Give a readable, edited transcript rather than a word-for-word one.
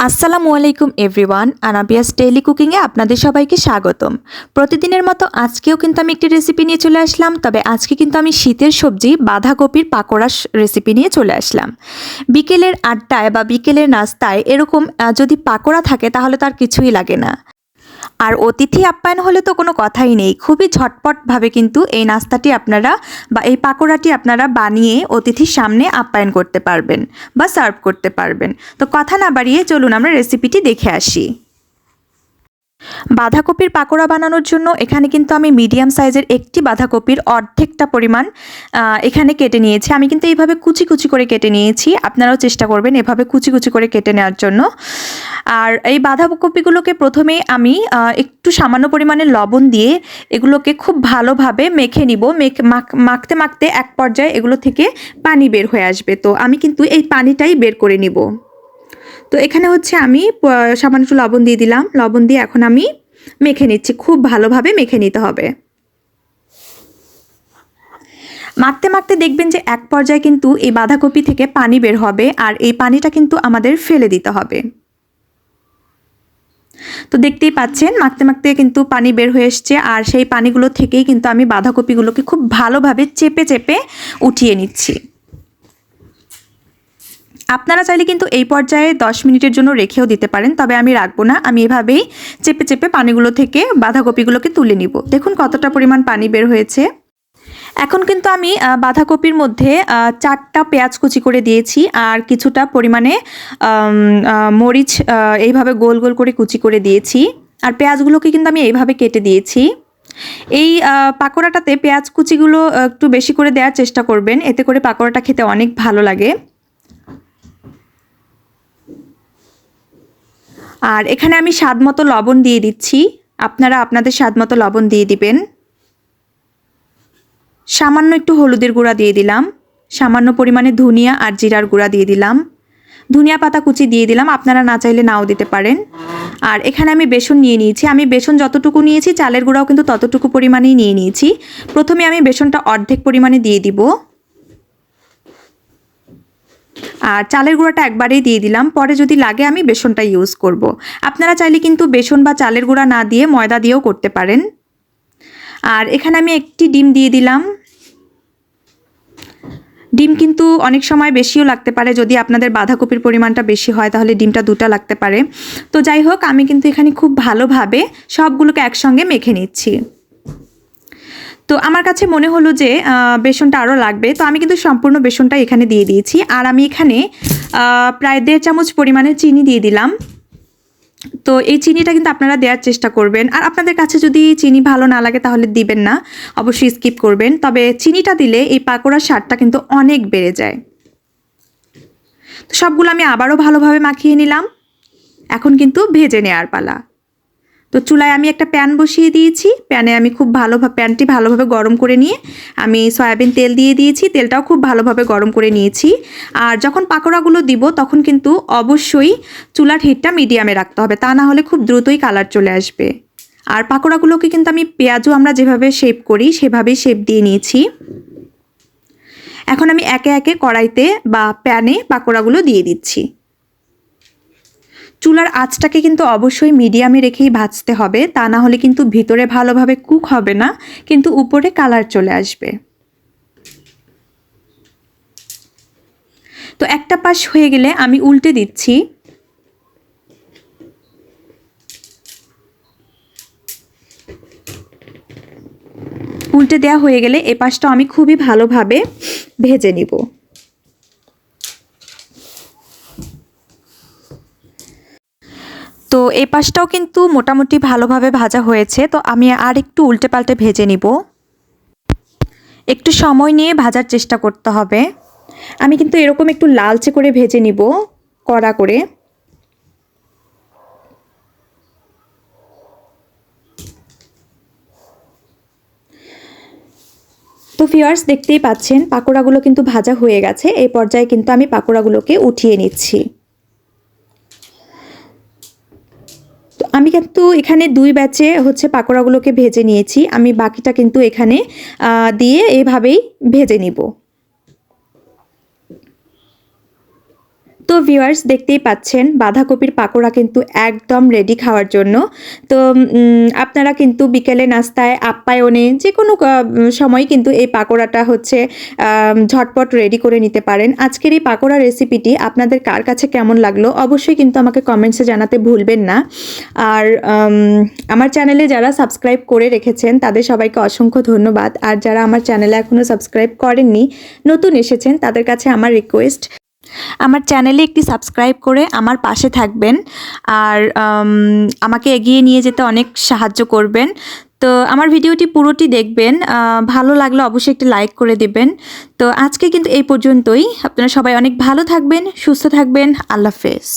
আসসালামু আলাইকুম everyone, আনাবিয়াস daily কুকিংয়ে আপনাদের সবাইকে স্বাগতম। প্রতিদিনের মতো আজকেও কিন্তু আমি একটি রেসিপি নিয়ে চলে আসলাম। তবে আজকে কিন্তু আমি শীতের সবজি বাঁধাকপির পাকোড়া রেসিপি নিয়ে চলে আসলাম। বিকেলের আড্ডায় বা বিকেলের নাস্তায় এরকম যদি পাকোড়া থাকে তাহলে তার কিছুই লাগে না। আর অতিথি আপ্যায়ন হলে তো কোনো কথাই নেই, খুবই ঝটপটভাবে কিন্তু এই নাস্তাটি আপনারা বা এই পাকোড়াটি আপনারা বানিয়ে অতিথির সামনে আপ্যায়ন করতে পারবেন বা সার্ভ করতে পারবেন। তো কথা না বাড়িয়ে চলুন আমরা রেসিপিটি দেখে আসি। বাঁধাকপির পাকোড়া বানানোর জন্য এখানে কিন্তু আমি মিডিয়াম সাইজের একটি বাঁধাকপির অর্ধেকটা পরিমাণ এখানে কেটে নিয়েছি। আমি কিন্তু এইভাবে কুচি কুচি করে কেটে নিয়েছি, আপনারাও চেষ্টা করবেন এভাবে কুচি কুচি করে কেটে নেওয়ার জন্য। আর এই বাঁধাকপিগুলোকে প্রথমেই আমি একটু সামান্য পরিমাণে লবণ দিয়ে এগুলোকে খুব ভালোভাবে মেখে নিব। মাখতে মাখতে এক পর্যায়ে এগুলো থেকে পানি বের হয়ে আসবে, তো আমি কিন্তু এই পানিটাই বের করে নিব। তো এখানে হচ্ছে আমি সামান্য একটু লবণ দিয়ে দিলাম, লবণ দিয়ে এখন আমি মেখে নিচ্ছি, খুব ভালোভাবে মেখে নিতে হবে। মাখতে মাখতে দেখবেন যে এক পর্যায়ে কিন্তু এই বাঁধাকপি থেকে পানি বের হবে, আর এই পানিটা কিন্তু আমাদের ফেলে দিতে হবে। তো দেখতেই পাচ্ছেন মাখতে মাখতে কিন্তু পানি বের হয়ে এসছে, আর সেই পানিগুলো থেকেই কিন্তু আমি বাঁধাকপিগুলোকে খুব ভালোভাবে চেপে চেপে উঠিয়ে নিচ্ছি। আপনারা চাইলে কিন্তু এই পর্যায়ে 10 মিনিটের জন্য রেখেও দিতে পারেন, তবে আমি রাখবো না। আমি এভাবেই চেপে চেপে পানিগুলো থেকে বাঁধাকপিগুলোকে তুলে নিব। দেখুন কতটা পরিমাণ পানি বের হয়েছে। এখন কিন্তু আমি বাঁধাকপির মধ্যে 4টা পেঁয়াজ কুচি করে দিয়েছি, আর কিছুটা পরিমাণে মরিচ এইভাবে গোল গোল করে কুচি করে দিয়েছি। আর পেঁয়াজগুলোকে কিন্তু আমি এইভাবে কেটে দিয়েছি। এই পাকোড়াটাতে পেঁয়াজ কুচিগুলো একটু বেশি করে দেওয়ার চেষ্টা করবেন, এতে করে পাকোড়াটা খেতে অনেক ভালো লাগে। আর এখানে আমি স্বাদ মতো লবণ দিয়ে দিচ্ছি, আপনারা আপনাদের স্বাদ মতো লবণ দিয়ে দিবেন। সামান্য একটু হলুদের গুঁড়া দিয়ে দিলাম, সামান্য পরিমাণে ধনিয়া আর জিরার গুঁড়া দিয়ে দিলাম, ধনিয়া পাতা কুচি দিয়ে দিলাম, আপনারা না চাইলে নাও দিতে পারেন। আর এখানে আমি বেসন নিয়ে নিয়েছি, আমি বেসন যতটুকু নিয়েছি চালের গুঁড়াও কিন্তু ততটুকু পরিমাণেই নিয়ে নিয়েছি। প্রথমে আমি বেসনটা অর্ধেক পরিমাণে দিয়ে দিব, আর চালের গুঁড়াটা একবারেই দিয়ে দিলাম, পরে যদি লাগে আমি বেসনটা ইউজ করব। আপনারা চাইলে কিন্তু বেসন বা চালের গুঁড়া না দিয়ে ময়দা দিয়েও করতে পারেন। আর এখানে আমি একটি ডিম দিয়ে দিলাম। ডিম কিন্তু অনেক সময় বেশিও লাগতে পারে, যদি আপনাদের বাঁধাকপির পরিমাণটা বেশি হয় তাহলে ডিমটা 2টা লাগতে পারে। তো যাই হোক, আমি কিন্তু এখানে খুব ভালোভাবে সবগুলোকে একসঙ্গে মেখে নিচ্ছি। তো আমার কাছে মনে হলো যে বেসনটা আরও লাগবে, তো আমি কিন্তু সম্পূর্ণ বেসনটা এখানে দিয়ে দিয়েছি। আর আমি এখানে প্রায় 1.5 চামচ পরিমাণে চিনি দিয়ে দিলাম। তো এই চিনিটা কিন্তু আপনারা দেওয়ার চেষ্টা করবেন, আর আপনাদের কাছে যদি চিনি ভালো না লাগে তাহলে দিবেন না, অবশ্যই স্কিপ করবেন। তবে চিনিটা দিলে এই পাকোড়ার স্বাদটা কিন্তু অনেক বেড়ে যায়। তো সবগুলো আমি আবারও ভালোভাবে মাখিয়ে নিলাম, এখন কিন্তু ভেজে নেওয়ার পালা। তো চুলায় আমি একটা প্যান বসিয়ে দিয়েছি, প্যানে আমি প্যানটি ভালোভাবে গরম করে নিয়ে আমি সয়াবিন তেল দিয়ে দিয়েছি, তেলটাও খুব ভালোভাবে গরম করে নিয়েছি। আর যখন পাকোড়াগুলো দিব তখন কিন্তু অবশ্যই চুলার হিটটা মিডিয়ামে রাখতে হবে, তা না হলে খুব দ্রুতই কালার চলে আসবে। আর পাকোড়াগুলোকে কিন্তু আমি পেঁয়াজও আমরা যেভাবে শেপ করি সেভাবেই শেপ দিয়ে নিয়েছি। এখন আমি একে একে কড়াইতে বা প্যানে পাকোড়াগুলো দিয়ে দিচ্ছি। চুলার আঁচটাকে কিন্তু অবশ্যই মিডিয়ামে রেখেই ভাজতে হবে, তা না হলে কিন্তু ভিতরে ভালোভাবে কুক হবে না, কিন্তু উপরে কালার চলে আসবে। তো একটা পাশ হয়ে গেলে আমি উল্টে দিচ্ছি। উল্টে দেওয়া হয়ে গেলে এ পাশটাও আমি খুবই ভালোভাবে ভেজে নিব। তো এই পাশটাও কিন্তু মোটামুটি ভালোভাবে ভাজা হয়েছে, তো আমি আর একটু উল্টে পাল্টে ভেজে নিব। একটু সময় নিয়ে ভাজার চেষ্টা করতে হবে। আমি কিন্তু এরকম একটু লালচে করে ভেজে নিব, কড়া করে। তো ভিউয়ার্স, দেখতেই পাচ্ছেন পাকোড়াগুলো কিন্তু ভাজা হয়ে গেছে। এই পর্যায়ে কিন্তু আমি পাকোড়াগুলোকে উঠিয়ে নিচ্ছি। তো আমি কিন্তু এখানে 2 ব্যাচে হচ্ছে পাকোড়াগুলোকে ভেজে নিয়েছি, আমি বাকিটা কিন্তু এখানে দিয়ে এভাবেই ভেজে নিব। তো ভিউয়ার্স দেখতেই পাচ্ছেন বাঁধাকপির পাকোড়া কিন্তু একদম রেডি খাওয়ার জন্য। তো আপনারা কিন্তু বিকেলে নাস্তায় আপ্যায়নে যে কোনো সময় কিন্তু এই পাকোড়াটা হচ্ছে ঝটপট রেডি করে নিতে পারেন। আজকের এই পাকোড়া রেসিপিটি আপনাদের কার কাছে কেমন লাগলো অবশ্যই কিন্তু আমাকে কমেন্টসে জানাতে ভুলবেন না। আর আমার চ্যানেলে যারা সাবস্ক্রাইব করে রেখেছেন তাদের সবাইকে অসংখ্য ধন্যবাদ। আর যারা আমার চ্যানেলে এখনও সাবস্ক্রাইব করেননি, নতুন এসেছেন, তাদের কাছে আমার রিকোয়েস্ট, আমার চ্যানেলে একটি সাবস্ক্রাইব করে আমার পাশে থাকবেন আর আমাকে এগিয়ে নিয়ে যেতে অনেক সাহায্য করবেন। তো আমার ভিডিওটি পুরোটি দেখবেন, ভালো লাগলে অবশ্যই একটি লাইক করে দিবেন। তো আজকে কিন্তু এই পর্যন্তই। আপনারা সবাই অনেক ভালো থাকবেন, সুস্থ থাকবেন। আল্লাহ হাফেজ।